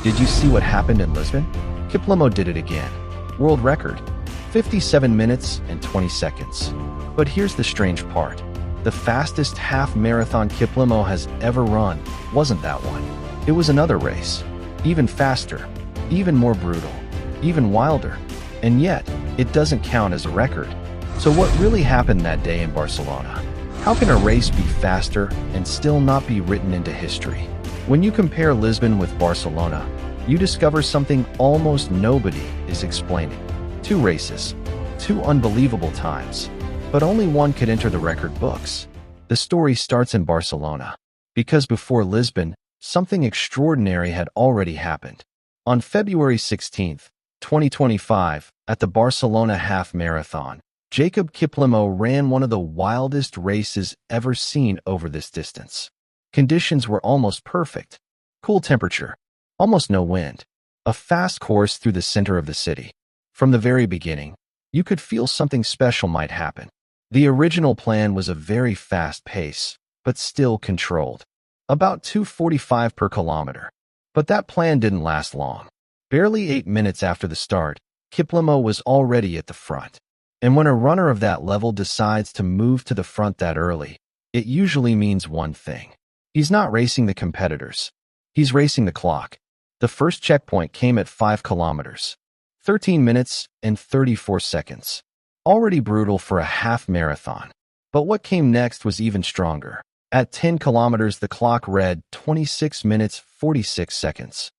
Did you see what happened in Lisbon? Kiplimo did it again. World record, 57 minutes and 20 seconds. But here's the strange part. The fastest half marathon Kiplimo has ever run wasn't that one. It was another race. Even faster, even more brutal, even wilder. And yet, it doesn't count as a record. So what really happened that day in Barcelona? How can a race be faster and still not be written into history? When you compare Lisbon with Barcelona, you discover something almost nobody is explaining. Two races, two unbelievable times, but only one could enter the record books. The story starts in Barcelona, because before Lisbon, something extraordinary had already happened. On February 16, 2025, at the Barcelona Half Marathon, Jacob Kiplimo ran one of the wildest races ever seen over this distance. Conditions were almost perfect. Cool temperature, almost no wind, a fast course through the center of the city. From the very beginning, you could feel something special might happen. The original plan was a very fast pace, but still controlled. About 2:45 per kilometer. But that plan didn't last long. Barely 8 minutes after the start, Kiplimo was already at the front. And when a runner of that level decides to move to the front that early, it usually means one thing. He's not racing the competitors. He's racing the clock. The first checkpoint came at 5 kilometers, 13 minutes and 34 seconds. Already brutal for a half marathon. But what came next was even stronger. At 10 kilometers, the clock read 26 minutes 46 seconds.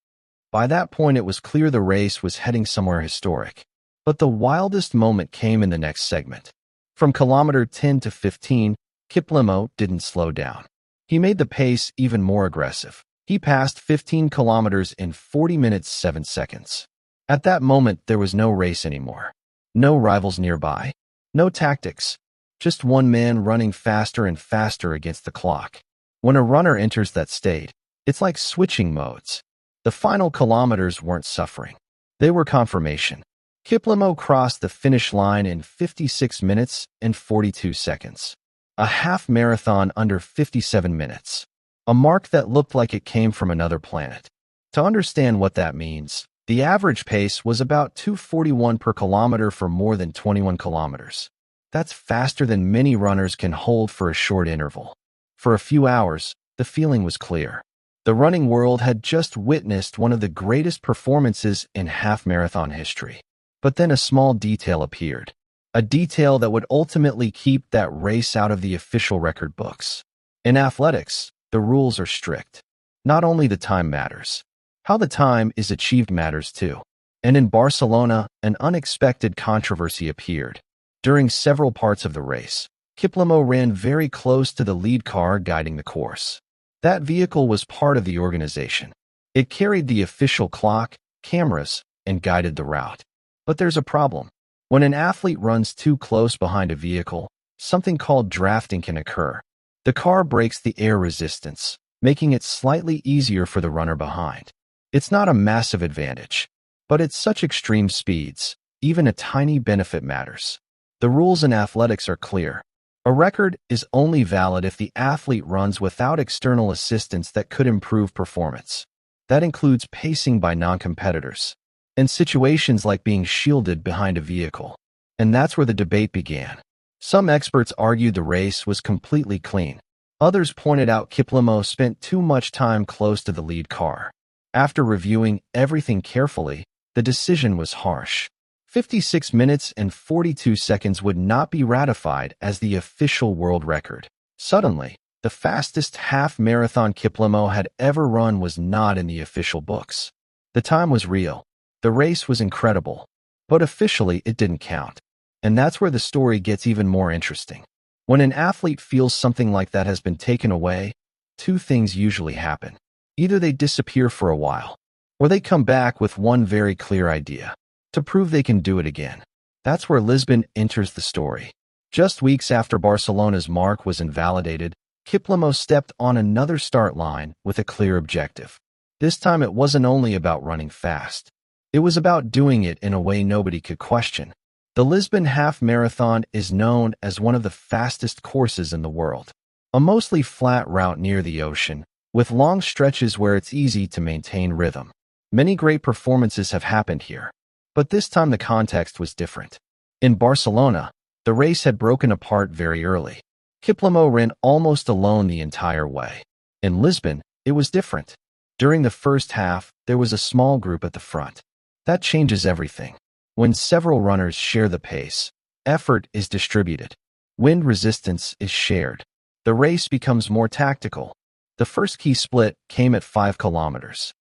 By that point, it was clear the race was heading somewhere historic. But the wildest moment came in the next segment. From kilometer 10 to 15, Kiplimo didn't slow down. He made the pace even more aggressive. He passed 15 kilometers in 40 minutes 7 seconds. At that moment, there was no race anymore. No rivals nearby. No tactics. Just one man running faster and faster against the clock. When a runner enters that state, it's like switching modes. The final kilometers weren't suffering. They were confirmation. Kiplimo crossed the finish line in 56 minutes and 42 seconds. A half marathon under 57 minutes. A mark that looked like it came from another planet. To understand what that means, the average pace was about 2:41 per kilometer for more than 21 kilometers. That's faster than many runners can hold for a short interval. For a few hours, the feeling was clear. The running world had just witnessed one of the greatest performances in half marathon history. But then a small detail appeared. A detail that would ultimately keep that race out of the official record books. In athletics, the rules are strict. Not only the time matters. How the time is achieved matters too. And in Barcelona, an unexpected controversy appeared. During several parts of the race, Kiplimo ran very close to the lead car guiding the course. That vehicle was part of the organization. It carried the official clock, cameras, and guided the route. But there's a problem. When an athlete runs too close behind a vehicle, something called drafting can occur. The car breaks the air resistance, making it slightly easier for the runner behind. It's not a massive advantage, but at such extreme speeds, even a tiny benefit matters. The rules in athletics are clear. A record is only valid if the athlete runs without external assistance that could improve performance. That includes pacing by non-competitors, and situations like being shielded behind a vehicle. And that's where the debate began. Some experts argued the race was completely clean. Others pointed out Kiplimo spent too much time close to the lead car. After reviewing everything carefully, the decision was harsh. 56 minutes and 42 seconds would not be ratified as the official world record. Suddenly, the fastest half marathon Kiplimo had ever run was not in the official books. The time was real. The race was incredible, but officially it didn't count. And that's where the story gets even more interesting. When an athlete feels something like that has been taken away, two things usually happen. Either they disappear for a while, or they come back with one very clear idea, to prove they can do it again. That's where Lisbon enters the story. Just weeks after Barcelona's mark was invalidated, Kiplimo stepped on another start line with a clear objective. This time it wasn't only about running fast. It was about doing it in a way nobody could question. The Lisbon Half Marathon is known as one of the fastest courses in the world. A mostly flat route near the ocean, with long stretches where it's easy to maintain rhythm. Many great performances have happened here, but this time the context was different. In Barcelona, the race had broken apart very early. Kiplimo ran almost alone the entire way. In Lisbon, it was different. During the first half, there was a small group at the front. That changes everything. When several runners share the pace, effort is distributed. Wind resistance is shared. The race becomes more tactical. The first key split came at 5 kilometers.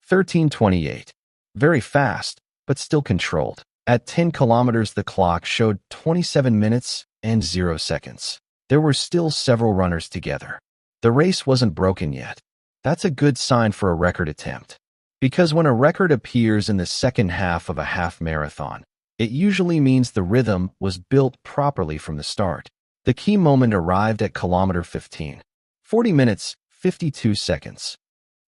13:28. Very fast, but still controlled. At 10 kilometers, the clock showed 27 minutes and 0 seconds. There were still several runners together. The race wasn't broken yet. That's a good sign for a record attempt. Because when a record appears in the second half of a half marathon, it usually means the rhythm was built properly from the start. The key moment arrived at kilometer 15. 40 minutes, 52 seconds.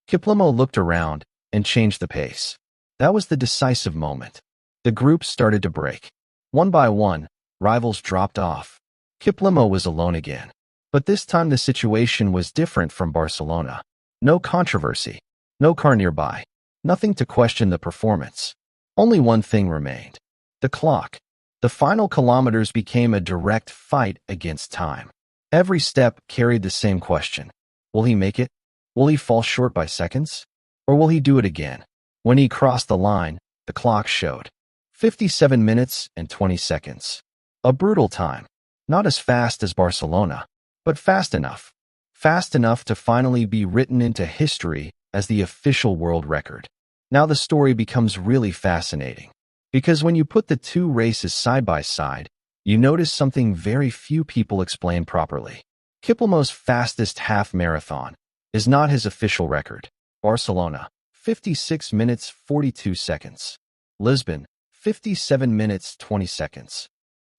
Kiplimo looked around and changed the pace. That was the decisive moment. The group started to break. One by one, rivals dropped off. Kiplimo was alone again. But this time the situation was different from Barcelona. No controversy. No car nearby. Nothing to question the performance. Only one thing remained. The clock. The final kilometers became a direct fight against time. Every step carried the same question. Will he make it? Will he fall short by seconds? Or will he do it again? When he crossed the line, the clock showed 57 minutes and 20 seconds. A brutal time. Not as fast as Barcelona, but fast enough. Fast enough to finally be written into history as the official world record. Now the story becomes really fascinating. Because when you put the two races side by side, you notice something very few people explain properly. Kiplimo's fastest half marathon is not his official record. Barcelona, 56 minutes 42 seconds. Lisbon, 57 minutes 20 seconds.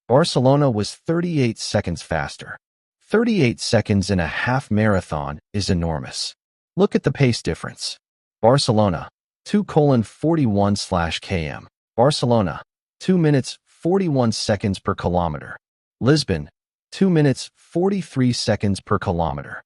Barcelona was 38 seconds faster. 38 seconds in a half marathon is enormous. Look at the pace difference. Barcelona, 2:41/km. Barcelona, 2 minutes 41 seconds per kilometer. Lisbon, 2 minutes 43 seconds per kilometer.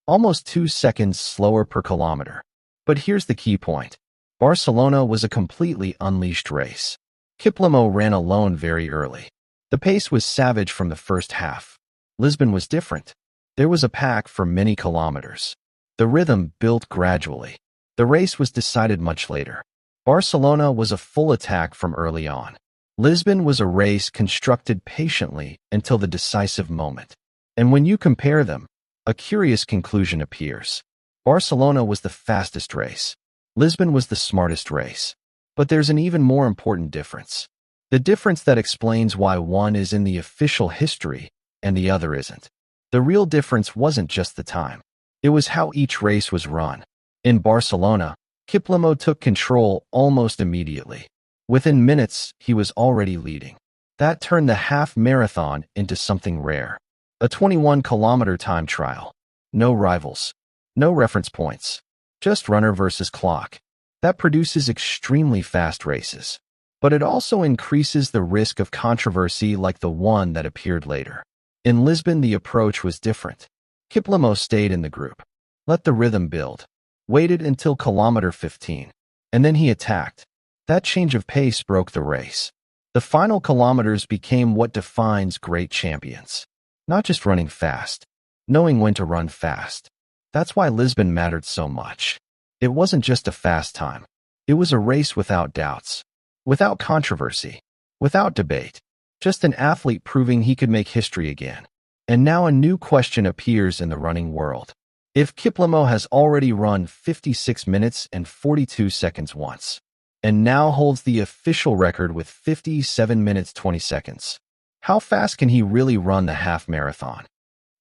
Almost 2 seconds slower per kilometer. But here's the key point. Barcelona was a completely unleashed race. Kiplimo ran alone very early. The pace was savage from the first half. Lisbon was different. There was a pack for many kilometers. The rhythm built gradually. The race was decided much later. Barcelona was a full attack from early on. Lisbon was a race constructed patiently until the decisive moment. And when you compare them, a curious conclusion appears. Barcelona was the fastest race. Lisbon was the smartest race. But there's an even more important difference. The difference that explains why one is in the official history and the other isn't. The real difference wasn't just the time. It was how each race was run. In Barcelona, Kiplimo took control almost immediately. Within minutes, he was already leading. That turned the half marathon into something rare. A 21-kilometer time trial. No rivals. No reference points. Just runner versus clock. That produces extremely fast races. But it also increases the risk of controversy like the one that appeared later. In Lisbon, the approach was different. Kiplimo stayed in the group. Let the rhythm build. Waited until kilometer 15. And then he attacked. That change of pace broke the race. The final kilometers became what defines great champions. Not just running fast. Knowing when to run fast. That's why Lisbon mattered so much. It wasn't just a fast time. It was a race without doubts. Without controversy. Without debate. Just an athlete proving he could make history again. And now a new question appears in the running world. If Kiplimo has already run 56 minutes and 42 seconds once, and now holds the official record with 57 minutes 20 seconds, how fast can he really run the half marathon?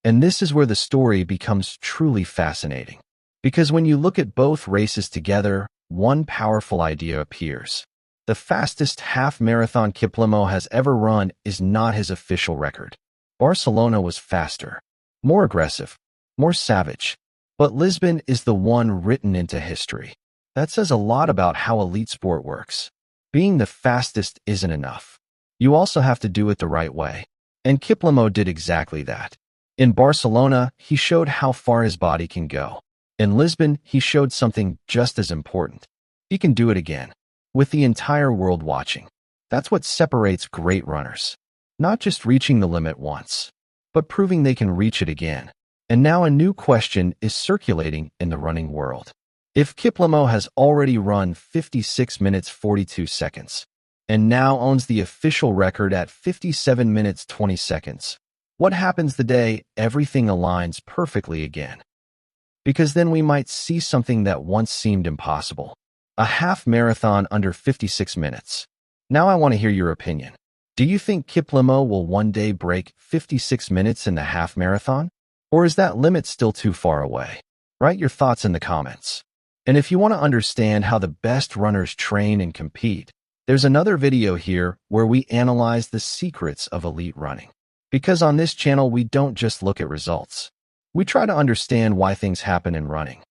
And this is where the story becomes truly fascinating. Because when you look at both races together, one powerful idea appears. The fastest half marathon Kiplimo has ever run is not his official record. Barcelona was faster, more aggressive, more savage. But Lisbon is the one written into history. That says a lot about how elite sport works. Being the fastest isn't enough. You also have to do it the right way. And Kiplimo did exactly that. In Barcelona, he showed how far his body can go. In Lisbon, he showed something just as important. he can do it again, with the entire world watching. That's what separates great runners. Not just reaching the limit once, but proving they can reach it again. And now a new question is circulating in the running world. If Kiplimo has already run 56 minutes 42 seconds, and now owns the official record at 57 minutes 20 seconds, what happens the day everything aligns perfectly again? Because then we might see something that once seemed impossible. A half marathon under 56 minutes. Now I want to hear your opinion. Do you think Kiplimo will one day break 56 minutes in the half marathon? Or is that limit still too far away? Write your thoughts in the comments. And if you want to understand how the best runners train and compete, there's another video here where we analyze the secrets of elite running. Because on this channel, we don't just look at results. We try to understand why things happen in running.